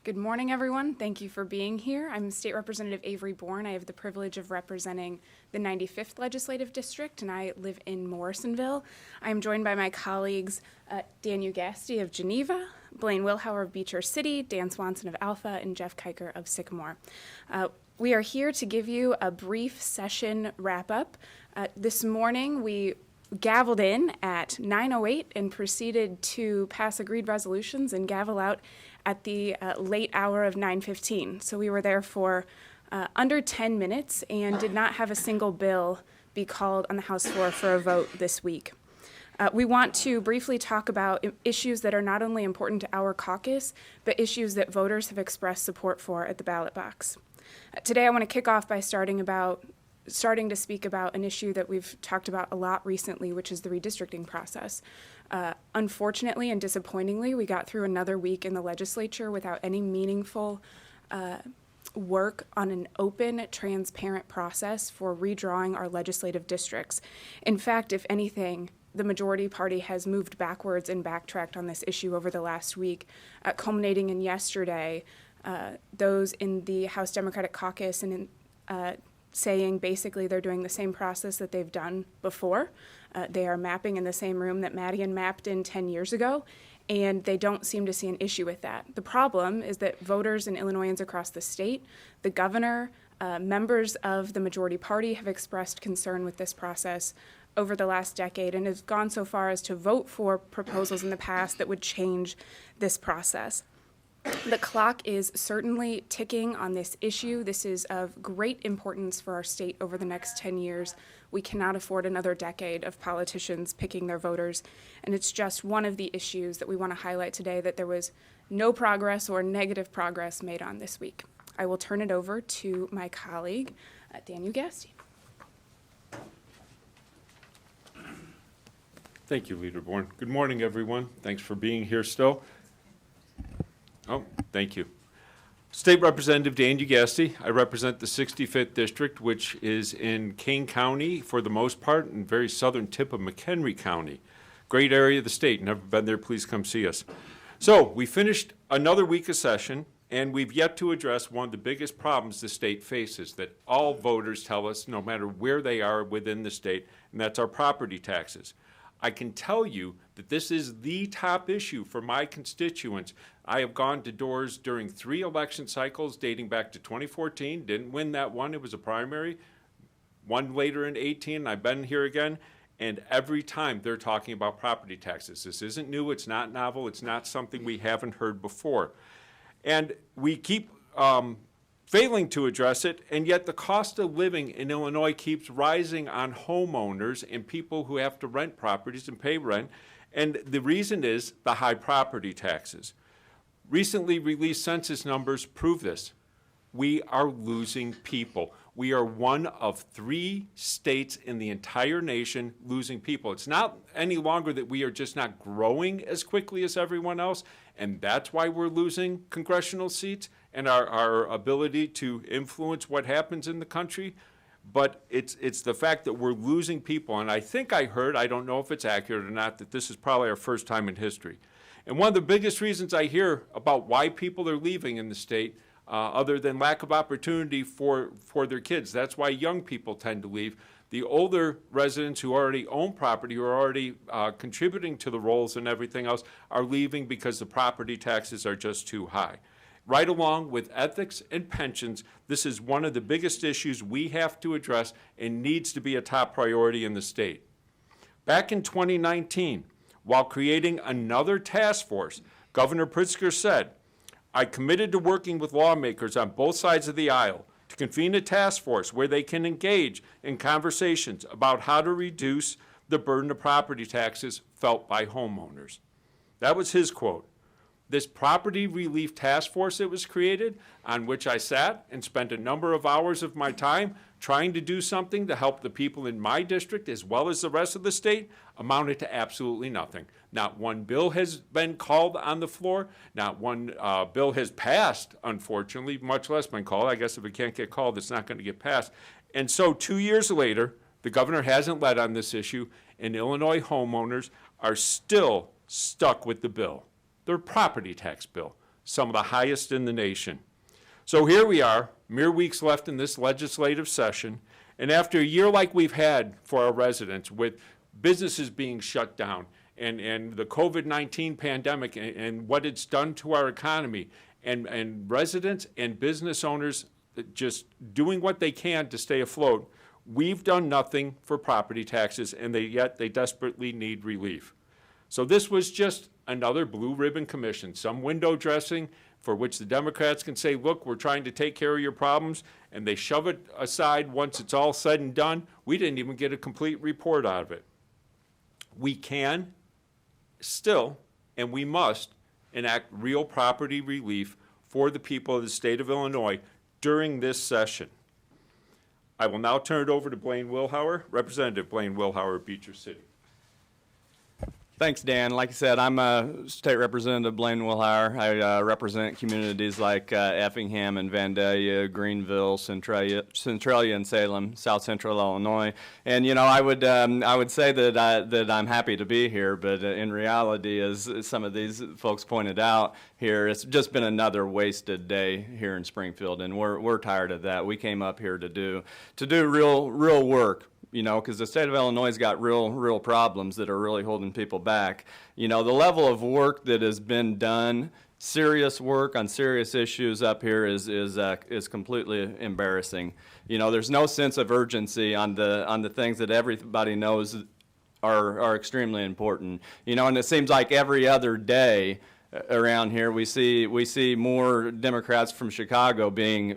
Good morning, everyone. Thank you for being here. I'm State Representative Avery Born. I have the privilege of representing the 95th Legislative District, and I live in Morrisonville. I'm joined by my colleagues Daniel Garza of Geneva, Blaine Wilhauer of Beecher City, Dan Swanson of Alpha, and Jeff Kiger of Sycamore. We are here to give you a brief session wrap-up. This morning, we gavelled in at 9:08 and proceeded to pass agreed resolutions and gavel out at the late hour of 9:15. So we were there for under 10 minutes and did not have a single bill be called on the House floor for a vote this week. We want to briefly talk about issues that are not only important to our caucus, but issues that voters have expressed support for at the ballot box. Today I want to kick off by starting to speak about an issue that we've talked about a lot recently, which is the redistricting process. Unfortunately and disappointingly, we got through another week in the legislature without any meaningful work on an open, transparent process for redrawing our legislative districts. In fact, if anything, the majority party has moved backwards and backtracked on this issue over the last week, culminating in yesterday, those in the House Democratic Caucus and saying basically they're doing the same process that they've done before. They are mapping in the same room that Madigan mapped in 10 years ago, and they don't seem to see an issue with that. The problem is that voters and Illinoisans across the state, the governor, members of the majority party have expressed concern with this process over the last decade and has gone so far as to vote for proposals in the past that would change this process. The clock is certainly ticking on this issue. This is of great importance for our state over the next 10 years. We cannot afford another decade of politicians picking their voters, and it's just one of the issues that we want to highlight today that there was no progress or negative progress made on this week. I will turn it over to my colleague, Daniel Garza. Thank you, Leader Born. Good morning, everyone. Thanks for being here still. Oh, thank you. State Representative Daniel Garza. I represent the 65th District, which is in Kane County for the most part, and very southern tip of McHenry County. Great area of the state. Never been there, please come see us. So we finished another week of session, and we've yet to address one of the biggest problems the state faces that all voters tell us, no matter where they are within the state, and that's our property taxes. I can tell you that this is the top issue for my constituents. I have gone to doors during 3 election cycles dating back to 2014. Didn't win that one. It was a primary. One later in 18. I've been here again. And every time they're talking about property taxes. This isn't new. It's not novel. It's not something we haven't heard before. And we keep failing to address it, and yet the cost of living in Illinois keeps rising on homeowners and people who have to rent properties and pay rent, and the reason is the high property taxes. Recently released census numbers prove this. We are losing people. We are one of 3 states in the entire nation losing people. It's not any longer that we are just not growing as quickly as everyone else, and that's why we're losing congressional seats and our ability to influence what happens in the country. But it's the fact that we're losing people. And I think I heard, I don't know if it's accurate or not, that this is probably our first time in history. And one of the biggest reasons I hear about why people are leaving in the state, other than lack of opportunity for their kids, that's why young people tend to leave. The older residents who already own property, who are already contributing to the rolls and everything else, are leaving because the property taxes are just too high. Right along with ethics and pensions, this is one of the biggest issues we have to address and needs to be a top priority in the state. Back in 2019, while creating another task force, Governor Pritzker said, "I committed to working with lawmakers on both sides of the aisle to convene a task force where they can engage in conversations about how to reduce the burden of property taxes felt by homeowners." That was his quote. This property relief task force that was created, on which I sat and spent a number of hours of my time trying to do something to help the people in my district as well as the rest of the state, amounted to absolutely nothing. Not one bill has been called on the floor. Not one bill has passed, unfortunately, much less been called. I guess if it can't get called, it's not going to get passed. And so 2 years later, the governor hasn't led on this issue, and Illinois homeowners are still stuck with the bill, their property tax bill. some of the highest in the nation. So here we are, mere weeks left in this legislative session, and after a year like we've had for our residents, with businesses being shut down, and the COVID-19 pandemic and what it's done to our economy, and residents and business owners just doing what they can to stay afloat, we've done nothing for property taxes, and yet they desperately need relief. So this was just another blue ribbon commission, some window dressing for which the Democrats can say, look, we're trying to take care of your problems, and they shove it aside once it's all said and done. We didn't even get a complete report out of it. We can still, and we must, enact real property relief for the people of the state of Illinois during this session. I will now turn it over to Blaine Wilhauer, Representative Blaine Wilhauer of Beecher City. Thanks, Dan. Like I said, I'm State Representative Blaine Wilhauer. I represent communities like Effingham and Vandalia, Greenville, Centralia, and Salem, South Central Illinois. And you know, I would say that I'm happy to be here, but in reality, as some of these folks pointed out here, it's just been another wasted day here in Springfield, and we're tired of that. We came up here to do real work. You know, because the state of Illinois has got real problems that are really holding people back. You know, the level of work that has been done, serious work on serious issues up here is completely embarrassing. You know, there's no sense of urgency on the things that everybody knows are extremely important. You know, and it seems like every other day around here we see more Democrats from Chicago being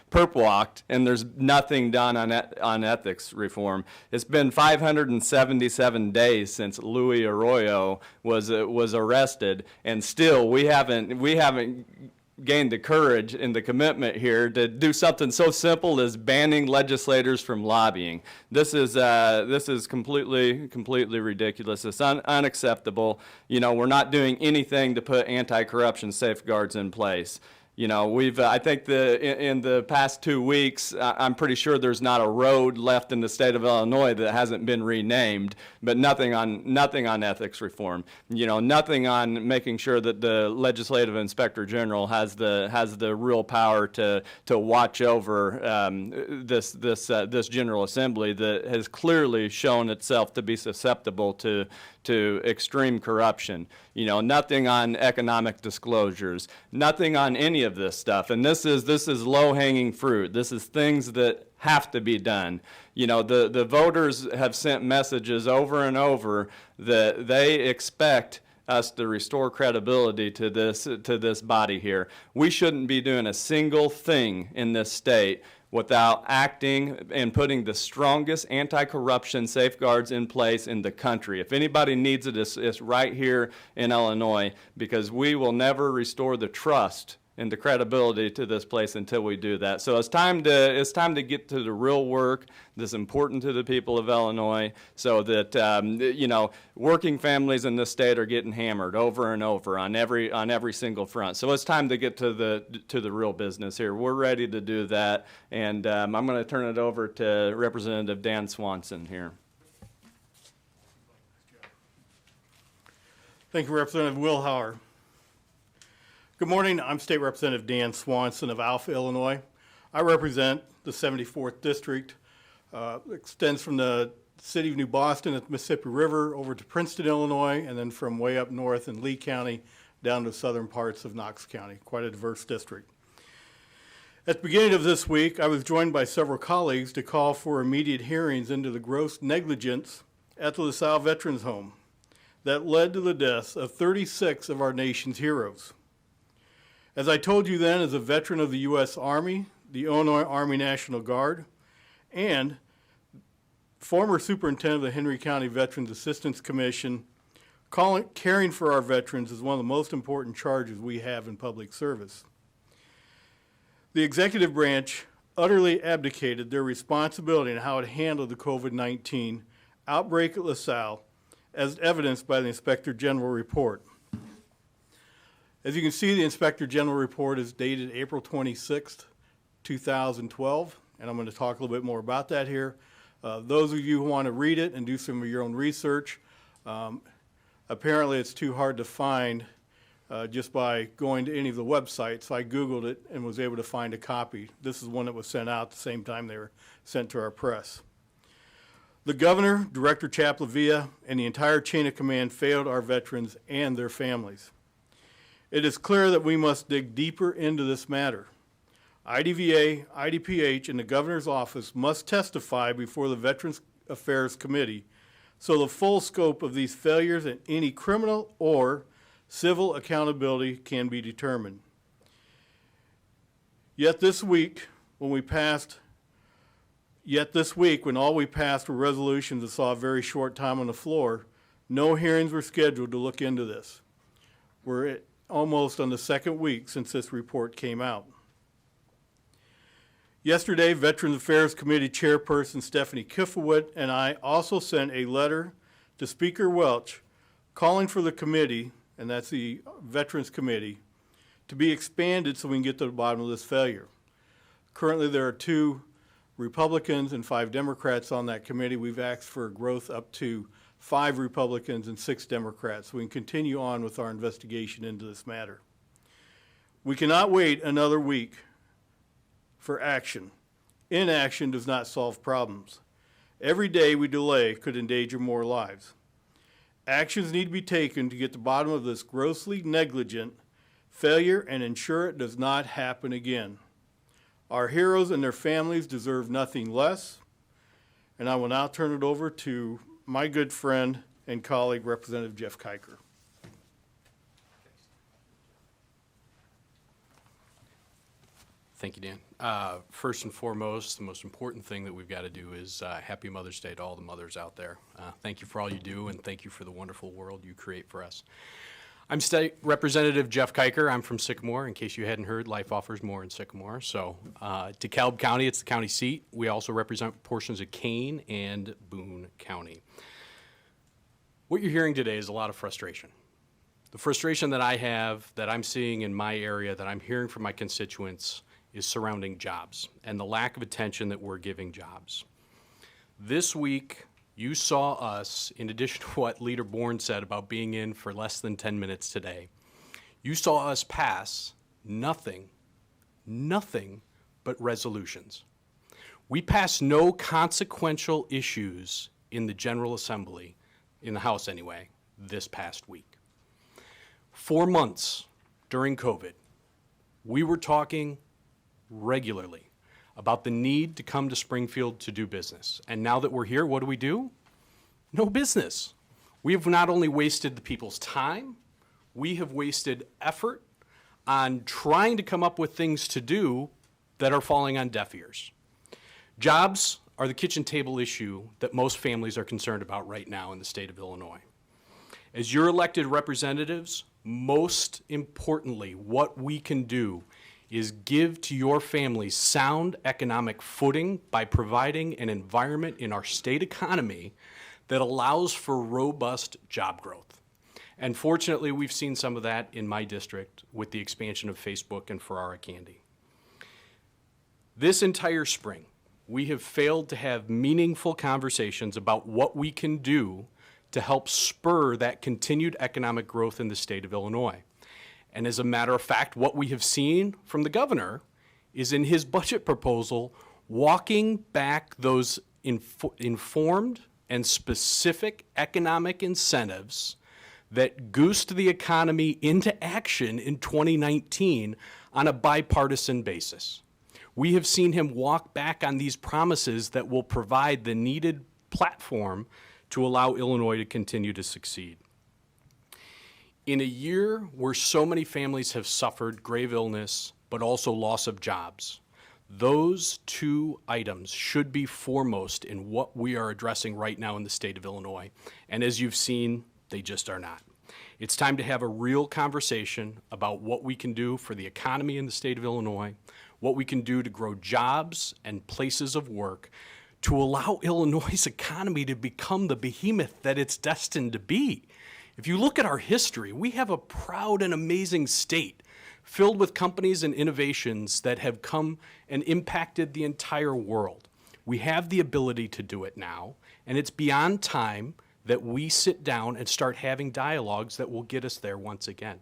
perp walked, and there's nothing done on ethics reform. It's been 577 days since Louis Arroyo was arrested, and still we haven't gained the courage and the commitment here to do something so simple as banning legislators from lobbying. This is completely ridiculous. It's unacceptable. You know, we're not doing anything to put anti-corruption safeguards in place. You know, I think in the past 2 weeks, I'm pretty sure there's not a road left in the state of Illinois that hasn't been renamed, but nothing on ethics reform. You know, nothing on making sure that the legislative inspector general has the real power to watch over this General Assembly that has clearly shown itself to be susceptible to extreme corruption. You know, nothing on economic disclosures, nothing on any of this stuff. And this is low-hanging fruit. This is things that have to be done. You know, the voters have sent messages over and over that they expect us to restore credibility to this body here. We shouldn't be doing a single thing in this state without acting and putting the strongest anti-corruption safeguards in place in the country. If anybody needs it, it's right here in Illinois, because we will never restore the trust and the credibility to this place until we do that. So it's time to get to the real work that's important to the people of Illinois, so that you know, working families in this state are getting hammered over and over on every single front. So it's time to get to the real business here. We're ready to do that, and I'm going to turn it over to Representative Dan Swanson here. Thank you, Representative Wilhauer. Good morning. I'm State Representative Dan Swanson of Alpha, Illinois. I represent the 74th District. Extends from the city of New Boston at the Mississippi River over to Princeton, Illinois, and then from way up north in Lee County down to southern parts of Knox County. Quite a diverse district. At the beginning of this week, I was joined by several colleagues to call for immediate hearings into the gross negligence at the LaSalle Veterans Home that led to the deaths of 36 of our nation's heroes. As I told you then, as a veteran of the U.S. Army, the Illinois Army National Guard, and former superintendent of the Henry County Veterans Assistance Commission, caring for our veterans is one of the most important charges we have in public service. The executive branch utterly abdicated their responsibility in how it handled the COVID-19 outbreak at LaSalle, as evidenced by the Inspector General report. As you can see, the Inspector General report is dated April 26th, 2012, and I'm going to talk a little bit more about that here. Those of you who want to read it and do some of your own research, apparently it's too hard to find just by going to any of the websites. So I Googled it and was able to find a copy. This is one that was sent out the same time they were sent to our press. The governor, Director Chaplavia, and the entire chain of command failed our veterans and their families. It is clear that we must dig deeper into this matter. IDVA, IDPH, and the governor's office must testify before the Veterans Affairs Committee so the full scope of these failures and any criminal or civil accountability can be determined. Yet this week, when all we passed were resolutions that saw a very short time on the floor, no hearings were scheduled to look into this. We're almost on the second week since this report came out. Yesterday, Veterans Affairs Committee Chairperson Stephanie Kifowit and I also sent a letter to Speaker Welch calling for the committee, and that's the Veterans Committee, to be expanded so we can get to the bottom of this failure. Currently, there are 2 Republicans and 5 Democrats on that committee. We've asked for growth up to 5 Republicans and 6 Democrats, so we can continue on with our investigation into this matter. We cannot wait another week for action. Inaction does not solve problems. Every day we delay could endanger more lives. Actions need to be taken to get to the bottom of this grossly negligent failure and ensure it does not happen again. Our heroes and their families deserve nothing less. And I will now turn it over to my good friend and colleague, Representative Jeff Kiger. Thank you, Dan. First and foremost, the most important thing that we've got to do is Happy Mother's Day to all the mothers out there. Thank you for all you do, and thank you for the wonderful world you create for us. I'm State Representative Jeff Kiger. I'm from Sycamore. In case you hadn't heard, life offers more in Sycamore. So DeKalb County, it's the county seat. We also represent portions of Kane and Boone County. What you're hearing today is a lot of frustration. The frustration that I have, that I'm seeing in my area, that I'm hearing from my constituents, is surrounding jobs and the lack of attention that we're giving jobs. This week, you saw us, in addition to what Leader Born said about being in for less than 10 minutes today, you saw us pass nothing but resolutions. We passed no consequential issues in the General Assembly, in the House anyway, this past week. 4 months during COVID, we were talking regularly about the need to come to Springfield to do business. And now that we're here, what do? No business. We have not only wasted the people's time, we have wasted effort on trying to come up with things to do that are falling on deaf ears. Jobs are the kitchen table issue that most families are concerned about right now in the state of Illinois. As your elected representatives, most importantly, what we can do is give to your family sound economic footing by providing an environment in our state economy that allows for robust job growth. And fortunately, we've seen some of that in my district with the expansion of Facebook and Ferrara Candy. This entire spring, we have failed to have meaningful conversations about what we can do to help spur that continued economic growth in the state of Illinois. And as a matter of fact, what we have seen from the governor is in his budget proposal, walking back those informed and specific economic incentives that goosed the economy into action in 2019 on a bipartisan basis. We have seen him walk back on these promises that will provide the needed platform to allow Illinois to continue to succeed. In a year where so many families have suffered grave illness, but also loss of jobs, those 2 items should be foremost in what we are addressing right now in the state of Illinois. And as you've seen, they just are not. It's time to have a real conversation about what we can do for the economy in the state of Illinois, what we can do to grow jobs and places of work, to allow Illinois' economy to become the behemoth that it's destined to be. If you look at our history, we have a proud and amazing state filled with companies and innovations that have come and impacted the entire world. We have the ability to do it now, and it's beyond time that we sit down and start having dialogues that will get us there once again.